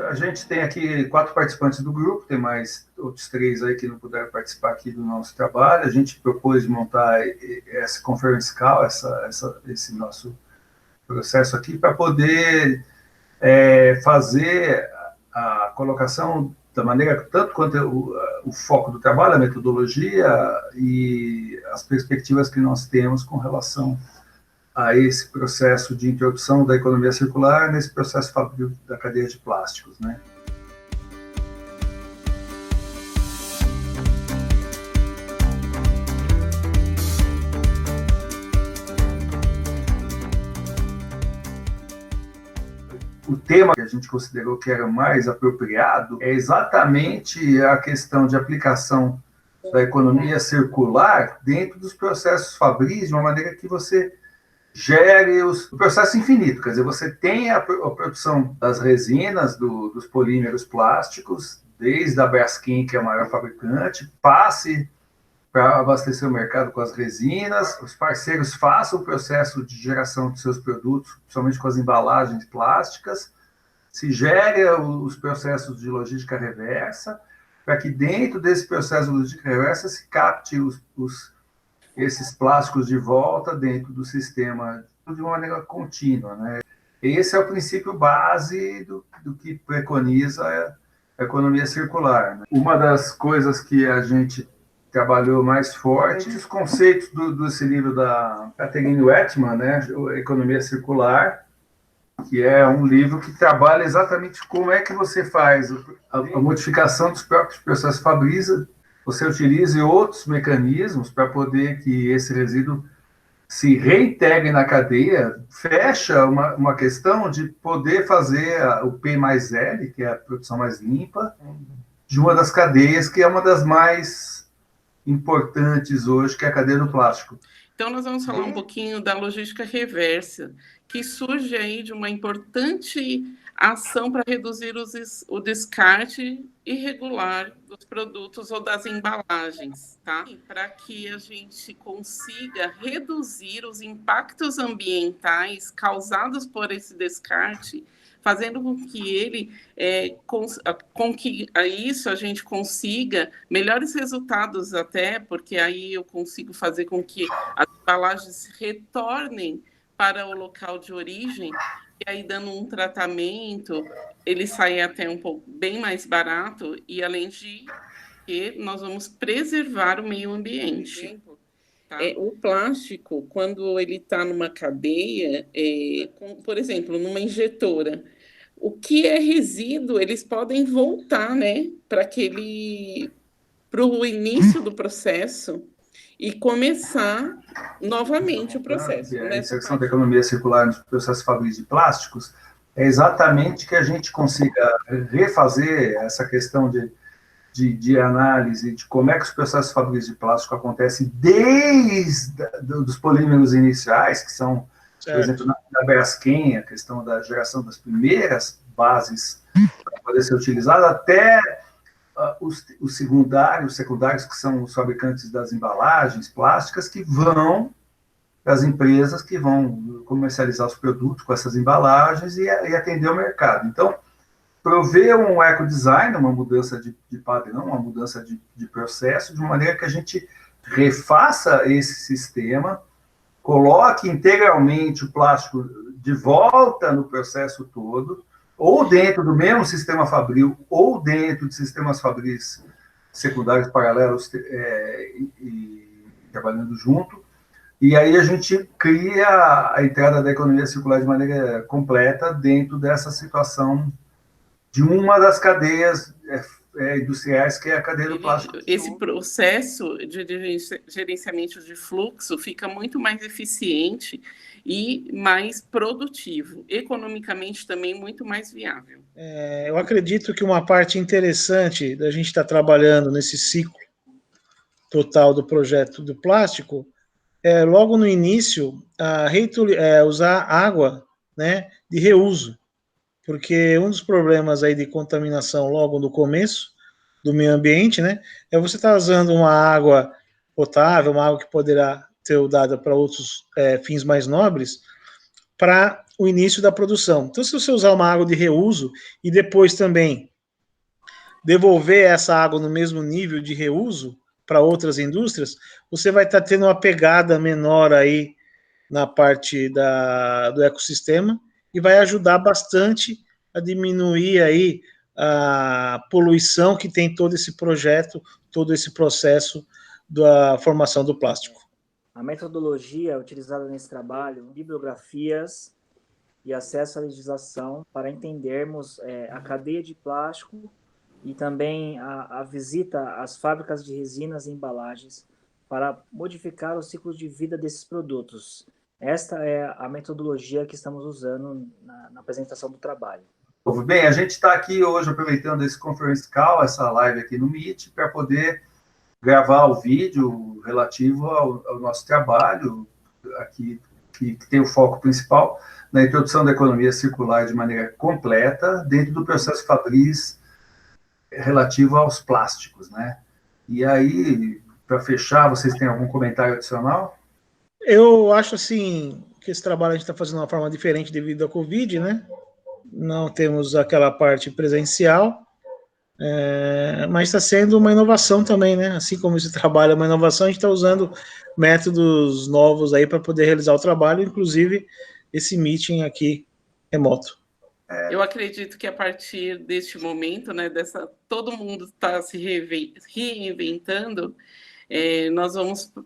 A gente tem aqui 4 participantes do grupo, tem mais outros 3 aí que não puderam participar aqui do nosso trabalho. A gente propôs de montar essa conference call, esse nosso processo aqui, para poder fazer a colocação da maneira, tanto quanto o foco do trabalho, a metodologia e as perspectivas que nós temos com relação a esse processo de introdução da economia circular nesse processo fabril da cadeia de plásticos, né? O tema que a gente considerou que era mais apropriado é exatamente a questão de aplicação da economia circular dentro dos processos fabris, de uma maneira que você gere o processo infinito, quer dizer, você tem a produção das resinas, dos polímeros plásticos, desde a Braskem, que é a maior fabricante, passe para abastecer o mercado com as resinas, os parceiros façam o processo de geração de seus produtos, principalmente com as embalagens plásticas, se gere os processos de logística reversa, para que dentro desse processo de logística reversa se capte esses plásticos de volta dentro do sistema de uma maneira contínua, né? Esse é o princípio base do que preconiza a economia circular, né? Uma das coisas que a gente trabalhou mais forte, os conceitos desse livro da Catherine Wettman, né, Economia Circular, que é um livro que trabalha exatamente como é que você faz a modificação dos próprios processos fabris. Você utilize outros mecanismos para poder que esse resíduo se reintegre na cadeia, fecha uma questão de poder fazer o P mais L, que é a produção mais limpa, de uma das cadeias, que é uma das mais importantes hoje, que é a cadeia do plástico. Então, nós vamos falar um pouquinho da logística reversa, que surge aí de uma importante ação para reduzir o descarte irregular dos produtos ou das embalagens, tá? Para que a gente consiga reduzir os impactos ambientais causados por esse descarte, fazendo com que com que a isso a gente consiga melhores resultados até, porque aí eu consigo fazer com que as embalagens retornem para o local de origem, e aí dando um tratamento, ele sai até um pouco bem mais barato, e além de que nós vamos preservar o meio ambiente. Tá? O plástico, quando ele está numa cadeia, por exemplo, numa injetora, o que é resíduo, eles podem voltar, né, para o início do processo e começar novamente o processo. A inserção da economia circular nos processos fabris de plásticos é exatamente que a gente consiga refazer essa questão de análise de como é que os processos fabris de plástico acontecem desde os polímeros iniciais, que são, por exemplo, na Braskem, a questão da geração das primeiras bases para poder ser utilizada, até os secundários, que são os fabricantes das embalagens plásticas, que vão das empresas que vão comercializar os produtos com essas embalagens e atender o mercado. Então, prover um ecodesign, uma mudança de padrão, uma mudança de processo, de maneira que a gente refaça esse sistema, coloque integralmente o plástico de volta no processo todo, ou dentro do mesmo sistema fabril, ou dentro de sistemas fabris secundários paralelos e trabalhando junto. E aí a gente cria a entrada da economia circular de maneira completa dentro dessa situação de uma das cadeias industriais, que é a cadeia do plástico. Esse processo de gerenciamento de fluxo fica muito mais eficiente e mais produtivo, economicamente também muito mais viável. Eu acredito que uma parte interessante da gente estar trabalhando nesse ciclo total do projeto do plástico logo no início, usar água, né, de reuso, porque um dos problemas aí de contaminação logo no começo do meio ambiente, né, é você estar usando uma água potável, uma água que poderá ser dada para outros fins mais nobres, para o início da produção. Então, se você usar uma água de reuso e depois também devolver essa água no mesmo nível de reuso para outras indústrias, você vai estar tendo uma pegada menor aí na parte do ecossistema e vai ajudar bastante a diminuir aí a poluição que tem todo esse projeto, todo esse processo da formação do plástico. A metodologia utilizada nesse trabalho, bibliografias e acesso à legislação para entendermos a cadeia de plástico e também a visita às fábricas de resinas e embalagens para modificar o ciclo de vida desses produtos. Esta é a metodologia que estamos usando na apresentação do trabalho. Bem, a gente está aqui hoje aproveitando esse conference call, essa live aqui no Meet, para poder gravar o vídeo relativo ao nosso trabalho, aqui, que tem o foco principal na introdução da economia circular de maneira completa dentro do processo Fabris relativo aos plásticos, né? E aí, para fechar, vocês têm algum comentário adicional? Eu acho, assim, que esse trabalho a gente está fazendo de uma forma diferente devido à Covid, né? Não temos aquela parte presencial, mas está sendo uma inovação também, né? Assim como esse trabalho é uma inovação, a gente está usando métodos novos aí para poder realizar o trabalho, inclusive esse meeting aqui remoto. Eu acredito que a partir deste momento, né, todo mundo está se reinventando,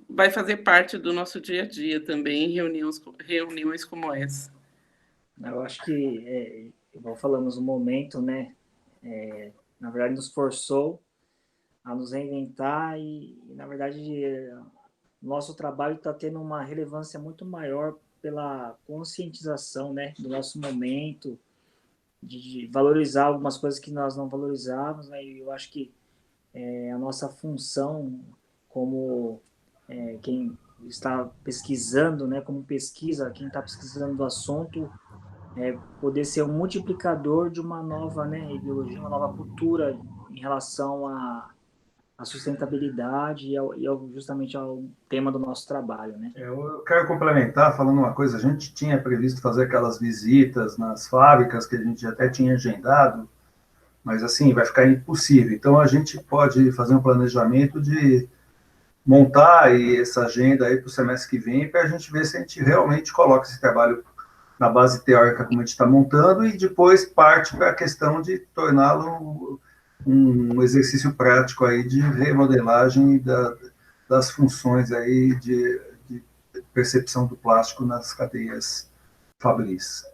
vai fazer parte do nosso dia a dia também, reuniões como essa. Eu acho que, igual falamos, o momento, né, na verdade, nos forçou a nos reinventar e na verdade, nosso trabalho está tendo uma relevância muito maior pela conscientização, né, do nosso momento, de valorizar algumas coisas que nós não valorizávamos, né, e eu acho que a nossa função como quem está pesquisando, né, como pesquisa, quem está pesquisando do assunto, poder ser um multiplicador de uma nova, né, ideologia, uma nova cultura em relação à sustentabilidade e justamente ao tema do nosso trabalho, né? Eu quero complementar falando uma coisa. A gente tinha previsto fazer aquelas visitas nas fábricas que a gente até tinha agendado, mas assim, vai ficar impossível. Então a gente pode fazer um planejamento de montar aí essa agenda aí para o semestre que vem, para a gente ver se a gente realmente coloca esse trabalho na base teórica como a gente está montando e depois parte para a questão de torná-lo um exercício prático aí de remodelagem das funções aí de percepção do plástico nas cadeias fabris.